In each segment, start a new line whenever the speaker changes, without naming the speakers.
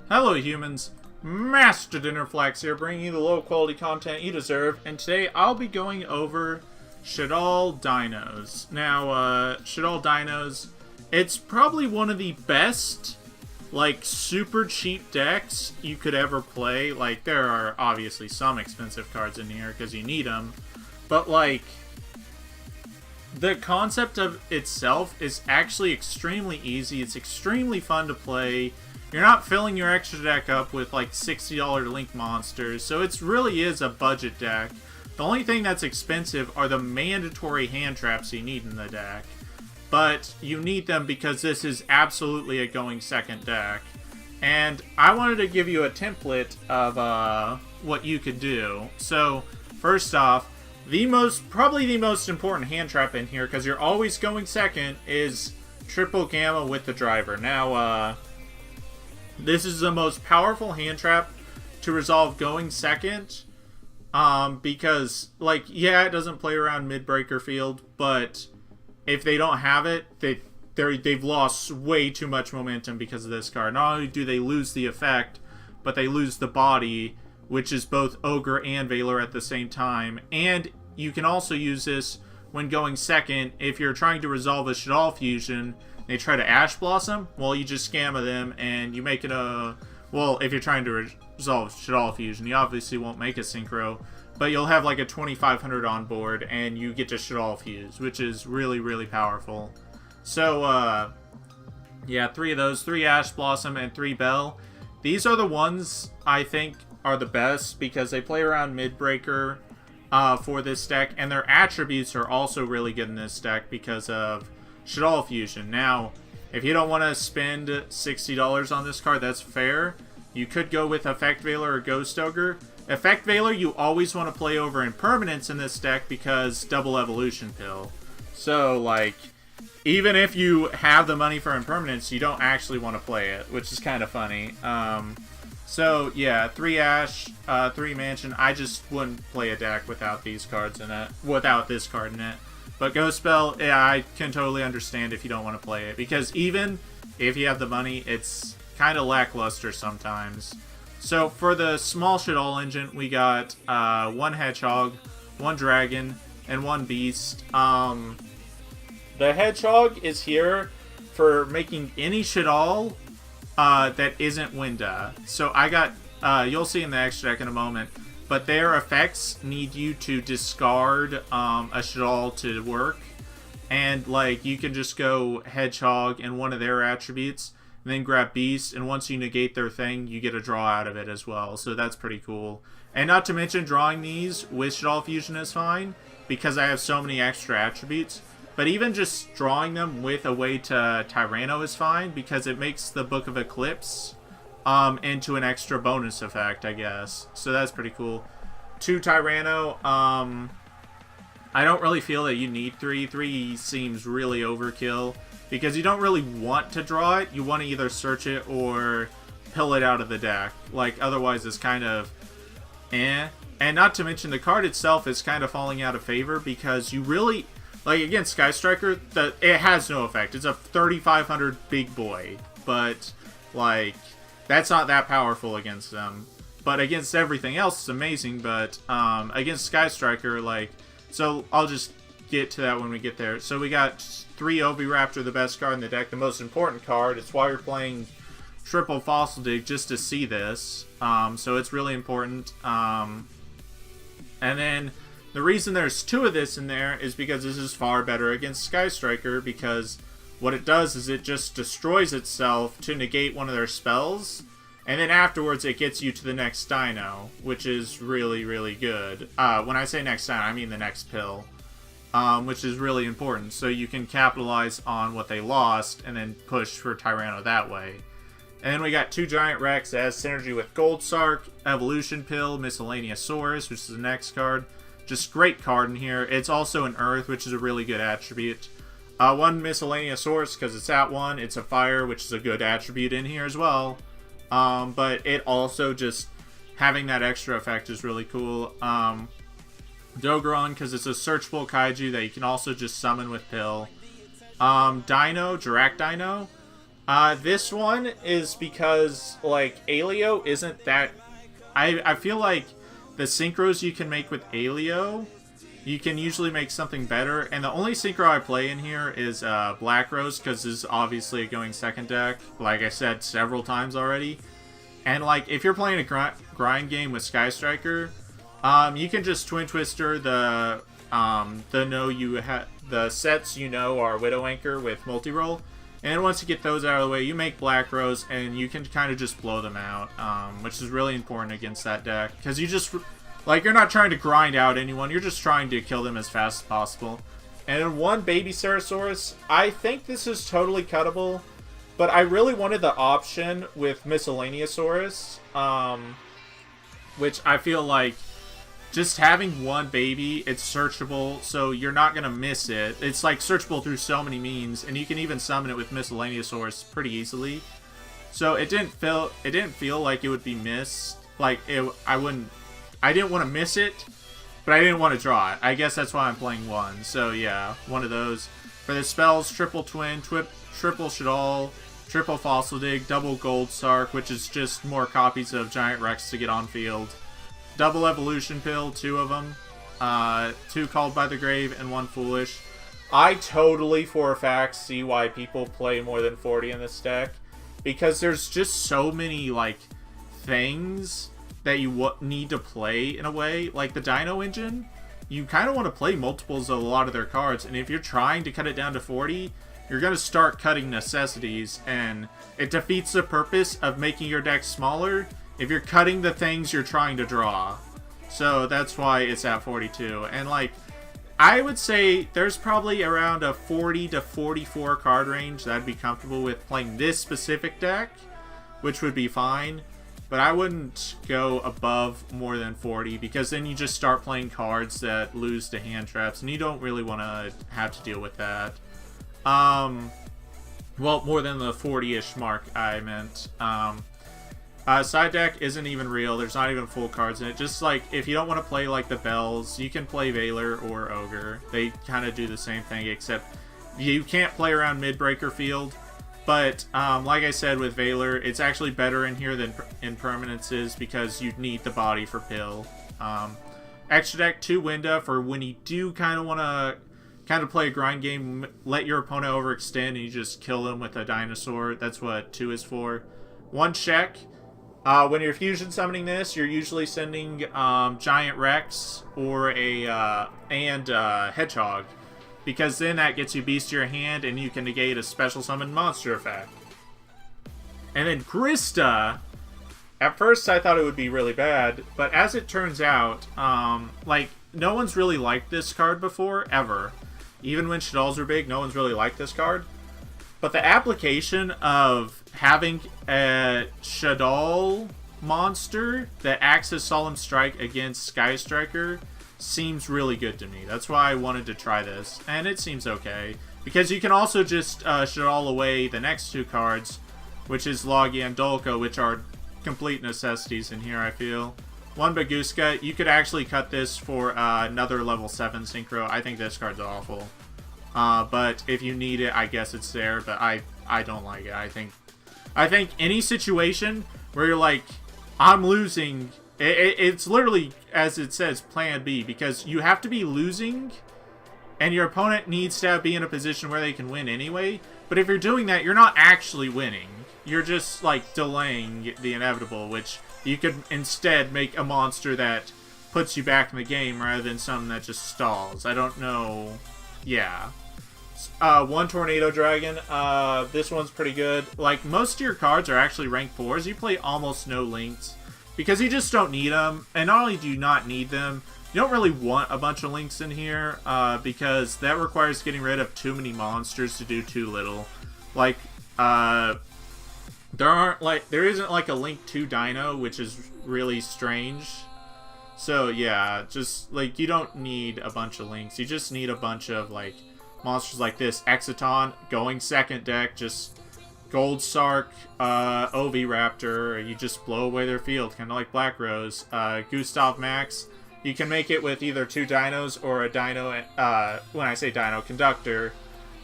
Hello humans, Master Dinnerflax here, bringing you the low quality content you deserve, and today I'll be going over Shaddoll Dinos. Now, Shaddoll Dinos, it's probably one of the best, like, super cheap decks you could ever play. Like, there are obviously some expensive cards in here, because you need them, but, like, the concept of itself is actually extremely easy. It's extremely fun to play. You're not filling your extra deck up with like $60 Link monsters, so it really is a budget deck. The only thing that's expensive are the mandatory hand traps you need in the deck. But you need them because this is absolutely a going second deck. And I wanted to give you a template of what you could do. So, first off, probably the most important hand trap in here, because you're always going second, is Triple Gamma with the driver. Now, this is the most powerful hand trap to resolve going second, because, like, yeah, it doesn't play around mid-breaker field, but if they don't have it, they've lost way too much momentum because of this card. Not only do they lose the effect, but they lose the body, which is both Ogre and Valor at the same time. And you can also use this when going second if you're trying to resolve a Shaddoll fusion. They try to Ash Blossom, well, you just scammer them, and you make it a... Well, if you're trying to resolve Shaddoll Fusion, you obviously won't make a Synchro, but you'll have like a 2500 on board, and you get to Shaddoll Fuse, which is really, really powerful. So, yeah, 3 of those, 3 Ash Blossom and 3 Bell. These are the ones I think are the best, because they play around mid-breaker for this deck, and their attributes are also really good in this deck because of Shaddoll Fusion. Now, if you don't want to spend $60 on this card, that's fair. You could go with Effect Veiler or Ghost Ogre. Effect Veiler you always want to play over Impermanence in this deck because double Evolution Pill. So, like, even if you have the money for Impermanence, you don't actually want to play it, which is kind of funny. So, yeah, 3 Ash, 3 Mansion. I just wouldn't play a deck without these cards in it, without this card in it. But Ghost Spell, yeah, I can totally understand if you don't want to play it, because even if you have the money, it's kind of lackluster sometimes. So for the small Shaddoll engine, we got 1 Hedgehog, 1 Dragon, and 1 Beast. The Hedgehog is here for making any Shaddoll that isn't Winda. So I got, you'll see in the extra deck in a moment, but their effects need you to discard a Shaddoll to work. And, like, you can just go Hedgehog and one of their attributes, and then grab Beast, and once you negate their thing, you get a draw out of it as well. So that's pretty cool. And not to mention, drawing these with Shaddoll Fusion is fine, because I have so many extra attributes. But even just drawing them with a way to Tyranno is fine, because it makes the Book of Eclipse into an extra bonus effect, I guess. So that's pretty cool. 2 Tyranno. I don't really feel that you need 3. 3 seems really overkill, because you don't really want to draw it. You want to either search it or pill it out of the deck. Like, otherwise it's kind of eh. And not to mention, the card itself is kind of falling out of favor, because you really... Like, against Sky Striker, it has no effect. It's a 3500 big boy. But, like... That's not that powerful against them. But against everything else, it's amazing. But against Sky Striker, like... So I'll just get to that when we get there. So we got 3 Oviraptor, the best card in the deck. The most important card. It's why you're playing triple Fossil Dig, just to see this. So it's really important. And then the reason there's 2 of this in there is because this is far better against Sky Striker. Because... what it does is it just destroys itself to negate one of their spells, and then afterwards it gets you to the next Dino, which is really, really good. When I say next Dino, I mean the next pill, which is really important, so you can capitalize on what they lost and then push for Tyranno that way. And then we got 2 Giant Rex that has synergy with Gold Sark, Evolution Pill, Miscellaneousaurus, which is the next card. Just great card in here. It's also an Earth, which is a really good attribute. 1 Miscellaneousaurus, because it's at 1. It's a fire, which is a good attribute in here as well. But it also just... having that extra effect is really cool. Dogoron, because it's a searchable kaiju that you can also just summon with Pill. Dino, Dirac Dino. This one is because, like, Alio isn't that... I feel like the synchros you can make with Alio, you can usually make something better. And the only synchro I play in here is Black Rose, because this is obviously a going second deck, like I said several times already. And, like, if you're playing a grind game with Sky Striker, you can just Twin Twister the sets you know are Widow Anchor with multi-roll. And once you get those out of the way, you make Black Rose, and you can kind of just blow them out, which is really important against that deck. Because you just, like, you're not trying to grind out anyone, you're just trying to kill them as fast as possible. And in one Baby Ceratosaurus, I think this is totally cuttable, but I really wanted the option with Miscellaneousaurus, which I feel like just having one baby, it's searchable, so you're not going to miss it. It's like searchable through so many means, and you can even summon it with Miscellaneousaurus pretty easily. So it didn't feel like it would be missed. Like, I didn't want to miss it, but I didn't want to draw it. I guess that's why I'm playing one. So yeah, one of those. For the spells, triple Twin, triple Shaddoll, triple Fossil Dig, double Gold Sark, which is just more copies of Giant Rex to get on field. Double Evolution Pill, 2 of them. 2 Called by the Grave and 1 Foolish. I totally, for a fact, see why people play more than 40 in this deck. Because there's just so many, like, things that you need to play in a way. Like the Dino engine, you kind of want to play multiples of a lot of their cards. And if you're trying to cut it down to 40, you're going to start cutting necessities. And it defeats the purpose of making your deck smaller if you're cutting the things you're trying to draw. So that's why it's at 42. And, like, I would say there's probably around a 40 to 44 card range that I'd be comfortable with playing this specific deck, which would be fine. But I wouldn't go above more than 40, because then you just start playing cards that lose to hand traps, and you don't really want to have to deal with that. Well, more than the 40-ish mark, I meant. Side deck isn't even real. There's not even full cards in it. Just, like, if you don't want to play, like, the Bells, you can play Valor or Ogre. They kind of do the same thing, except you can't play around Midbreaker Field. But, like I said with Valor, it's actually better in here than in Permanences, because you need the body for Pill. Extra deck, 2 Winda for when you do kind of want to play a grind game, let your opponent overextend, and you just kill them with a dinosaur. That's what 2 is for. 1 check. When you're fusion summoning this, you're usually sending Giant Rex or a Hedgehog, because then that gets you Beast to your hand and you can negate a special summon monster effect. And then Krista, at first I thought it would be really bad, but as it turns out, like, no one's really liked this card before, ever. Even when Shaddolls are big, no one's really liked this card. But the application of having a Shaddoll monster that acts as Solemn Strike against Sky Striker seems really good to me. That's why I wanted to try this. And it seems okay. Because you can also just Shaddoll away the next 2 cards, which is Logia and Dolka, which are complete necessities in here, I feel. 1 Baguska. You could actually cut this for another level 7 synchro. I think this card's awful. But if you need it, I guess it's there, but I don't like it. I think any situation where you're like, I'm losing, it's literally, as it says, plan B, because you have to be losing, and your opponent needs to be in a position where they can win anyway. But if you're doing that, you're not actually winning. You're just, like, delaying the inevitable, which you could instead make a monster that puts you back in the game rather than something that just stalls. I don't know. Yeah. 1 Tornado Dragon. This one's pretty good. Like, most of your cards are actually rank 4s. You play almost no links because you just don't need them. And not only do you not need them, you don't really want a bunch of links in here, because that requires getting rid of too many monsters to do too little. Like, there isn't like a link to Dino, which is really strange. So yeah, just, like, you don't need a bunch of links. You just need a bunch of, like, monsters like this. Exiton, going second deck, just Gold Sark, Oviraptor, you just blow away their field, kind of like Black Rose. Gustav Max, you can make it with either 2 dinos or a dino, when I say dino, conductor.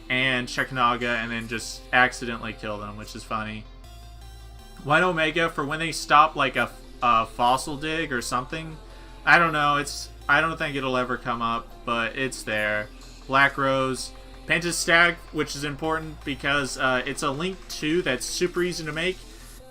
and Shekanaga and then just accidentally kill them, which is funny. White Omega for when they stop like a fossil dig or something. I don't know. I don't think it'll ever come up, but it's there. Black Rose. Pentastag, which is important because it's a Link 2 that's super easy to make,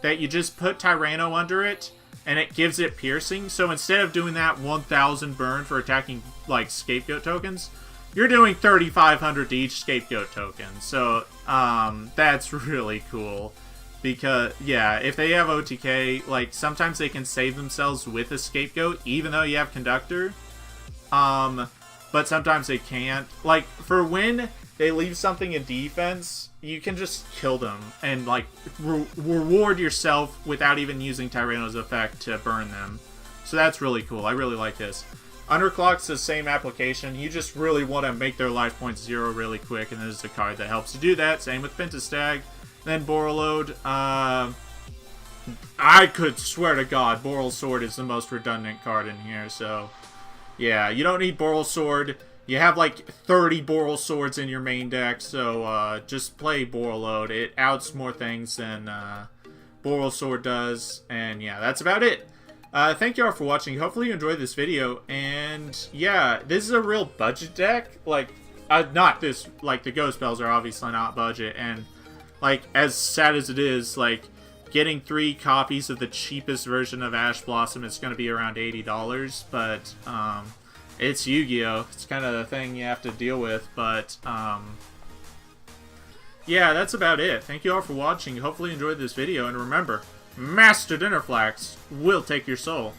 that you just put Tyranno under it, and it gives it piercing. So instead of doing that 1,000 burn for attacking, like, Scapegoat tokens, you're doing 3,500 to each Scapegoat token. So, that's really cool. Because, yeah, if they have OTK, like, sometimes they can save themselves with a Scapegoat, even though you have Conductor. But sometimes they can't. Like, for when they leave something in defense, you can just kill them and, like, reward yourself without even using Tyranno's effect to burn them. So that's really cool. I really like this. Underclock's the same application. You just really want to make their life points 0 really quick, and there's a card that helps you do that. Same with Pentastag. Then Borreload. I could swear to God, Boral Sword is the most redundant card in here, so... Yeah, you don't need Boral Sword. You have like 30 Boral Swords in your main deck, so just play Borreload. It outs more things than Boral Sword does, and yeah, that's about it. Thank you all for watching. Hopefully you enjoyed this video, and yeah, this is a real budget deck. Like, not this, like, the Ghost Spells are obviously not budget, and like, as sad as it is, like, getting 3 copies of the cheapest version of Ash Blossom is going to be around $80, but it's Yu-Gi-Oh! It's kind of the thing you have to deal with, but yeah, that's about it. Thank you all for watching. Hopefully you enjoyed this video, and remember, Master Dinnerflax will take your soul.